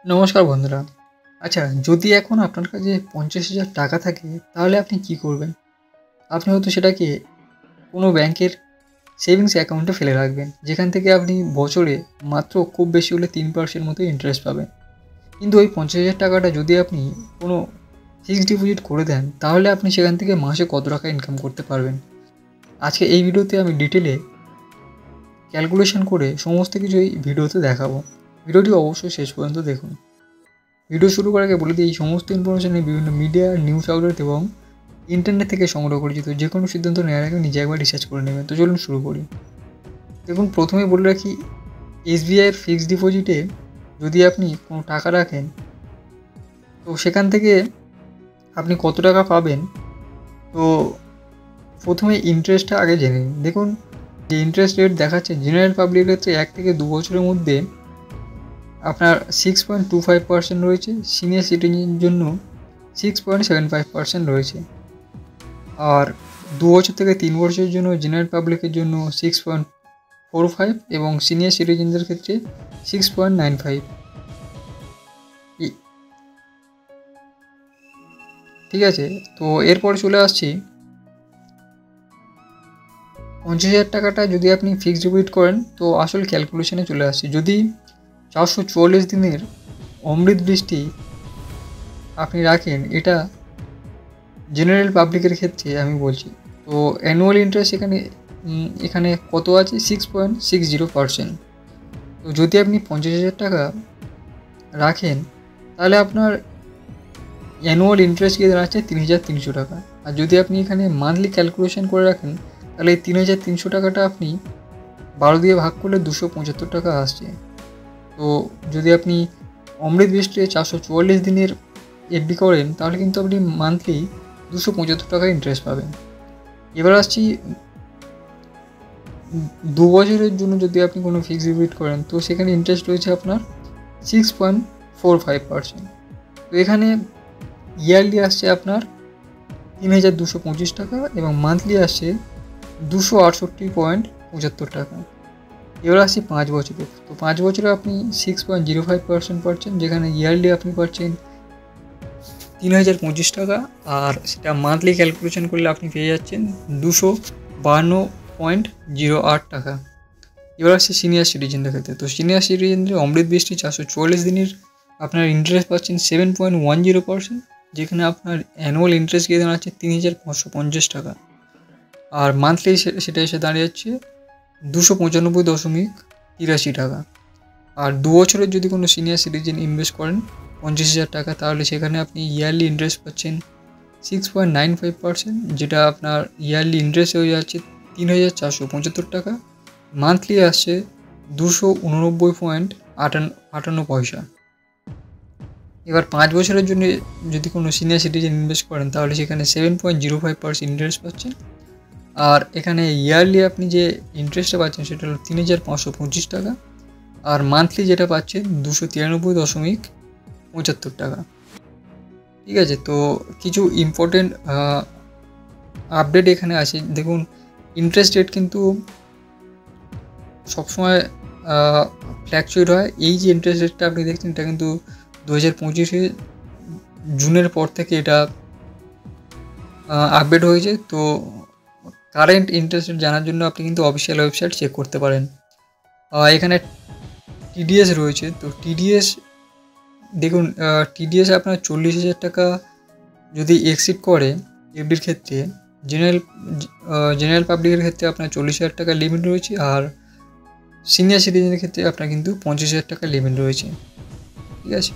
নমস্কার বন্ধুরা। আচ্ছা, যদি এখন আপনার কাছে ৫০,০০০ টাকা থাকে তাহলে আপনি কি করবেন? আপনি হয়তো সেটাকে কোনো ব্যাংকের সেভিংস অ্যাকাউন্টে ফেলে রাখবেন। যেখান থেকে আপনি বছরে মাত্র খুব বেশি হলে ৩% মতো ইন্টারেস্ট পাবেন। কিন্তু ওই ৫০,০০০ টাকাটা যদি আপনি কোনো ফিক্সড ডিপোজিট করে দেন তাহলে আপনি সেখান থেকে মাসে কত টাকা ইনকাম করতে পারবেন? আজকে এই ভিডিওতে আমি ডিটেলে ক্যালকুলেশন করে সমস্ত কিছু এই ভিডিওতে দেখাবো। ভিডিওটি অবশ্যই শেষ পর্যন্ত দেখুন। ভিডিও শুরু করার আগে বলে দিই, এই সমস্ত ইনফরমেশন বিভিন্ন মিডিয়া, নিউজ আউটলেট এবং ইন্টারনেট থেকে সংগ্রহ করেছি। তো যে কোনো সিদ্ধান্ত নেওয়ার আগে নিজে একবার রিসার্চ করে নেবেন। তো চলুন শুরু করি। দেখুন, প্রথমে বলে রাখি, এসবিআইয়ের ফিক্সড ডিপোজিটে যদি আপনি কোনো টাকা রাখেন তো সেখান থেকে আপনি কত টাকা পাবেন। তো প্রথমে ইন্টারেস্টটা আগে জেনে নিন। দেখুন, যে ইন্টারেস্ট রেট দেখাচ্ছে জেনারেল পাবলিকের ক্ষেত্রে ১ থেকে ২ বছরের মধ্যে আপনার 6.25% রয়েছে, সিনিয়র সিটিজেনের জন্য 6.75% রয়েছে। আর ২ বছর থেকে ৩ বছরের জন্য জেনারেল পাবলিকের জন্য 6.45 এবং সিনিয়র সিটিজেনদের ক্ষেত্রে 6.95। ঠিক আছে, তো এরপরে চলে আসছি ৫০,০০০ টাকাটা যদি আপনি ফিক্সড ডিপোজিট করেন তো আসল ক্যালকুলেশনে চলে আসছি। যদি ৪৪৪ দিনের অমৃত বৃষ্টি আপনি রাখেন, এটা জেনারেল পাবলিকের ক্ষেত্রে আমি বলছি, তো অ্যানুয়াল ইন্টারেস্ট এখানে কত আছে? 6.60%। তো যদি আপনি ৫০,০০০ টাকা রাখেন তাহলে আপনার অ্যানুয়াল ইন্টারেস্ট গিয়ে দাঁড়াচ্ছে ৩,৩০০ টাকা। আর যদি আপনি এখানে মান্থলি ক্যালকুলেশন করে রাখেন তাহলে এই ৩,৩০০ টাকাটা আপনি ১২ দিয়ে ভাগ করলে ২৭৫ টাকা আসছে। তো যদি আপনি অমৃত বৃষ্টিতে ৪৪৪ দিনের এফডি করেন তাহলে কিন্তু আপনি মান্থলি ২৭৫ টাকা ইন্টারেস্ট পাবেন। এবার আসছি ২ বছরের জন্য যদি আপনি কোনো ফিক্সড ডিপোজিট করেন তো সেখানে ইন্টারেস্ট রয়েছে আপনার 6.45%। তো এখানে ইয়ারলি আসছে আপনার ৩,২২৫ টাকা এবং মান্থলি আসছে ২৬৮.৭৫ টাকা। এবার আসছি ৫ বছরে। তো ৫ বছরে আপনি 6.05% পাচ্ছেন, যেখানে ইয়ারলি আপনি পাচ্ছেন ৩,০২৫ টাকা। আর সেটা মান্থলি ক্যালকুলেশন করলে আপনি পেয়ে যাচ্ছেন ২৫২.০৮ টাকা। এবার আসছে সিনিয়র সিটিজেনদের ক্ষেত্রে। তো সিনিয়র সিটিজেনদের অমৃত বৃষ্টি ৪৪৪ দিনের আপনার ইন্টারেস্ট পাচ্ছেন 7.10%, যেখানে আপনার অ্যানুয়াল ইন্টারেস্ট গিয়ে দাঁড়াচ্ছে ৩,৫৫০ টাকা। আর মান্থলি সেটা এসে দাঁড়িয়ে যাচ্ছে ২৯৫.৮৩ টাকা। আর ২ বছরের যদি কোনো সিনিয়র সিটিজেন ইনভেস্ট করেন ৫০,০০০ টাকা তাহলে সেখানে আপনি ইয়ারলি ইন্টারেস্ট পাচ্ছেন 6.95%, যেটা আপনার ইয়ারলি ইন্টারেস্ট হয়ে যাচ্ছে ৩,৪৭৫ টাকা। মান্থলি আসছে ২৮৯.৫৮ পয়সা। এবার ৫ বছরের জন্য যদি কোনো সিনিয়র সিটিজেন ইনভেস্ট করেন তাহলে সেখানে 7.05% ইন্টারেস্ট পাচ্ছেন। আর এখানে ইয়ারলি আপনি যে ইন্টারেস্টটা পাচ্ছেন সেটা হলো ৩,৫২৫ টাকা। আর মান্থলি যেটা পাচ্ছেন ২৯৩.৭৫ টাকা। ঠিক আছে, তো কিছু ইম্পর্টেন্ট আপডেট এখানে আছে। দেখুন, ইন্টারেস্ট রেট কিন্তু সবসময় ফ্ল্যাকচুয়েট হয়। এই যে ইন্টারেস্ট রেটটা আপনি দেখছেন এটা কিন্তু ২০২৫ জুনের পর থেকে এটা আপডেট হয়েছে। তো কারেন্ট ইন্টারেস্ট রেট জানার জন্য আপনি কিন্তু অফিসিয়াল ওয়েবসাইট চেক করতে পারেন। এখানে টিডিএস রয়েছে। তো টিডিএস দেখুন, টিডিএস আপনার ৪০,০০০ টাকা যদি এক্সিড করে এফডির ক্ষেত্রে, জেনারেল পাবলিকের ক্ষেত্রে আপনার ৪০,০০০ টাকা লিমিট রয়েছে। আর সিনিয়র সিটিজেনের ক্ষেত্রে আপনার কিন্তু ৫০,০০০ টাকা লিমিট রয়েছে। ঠিক আছে।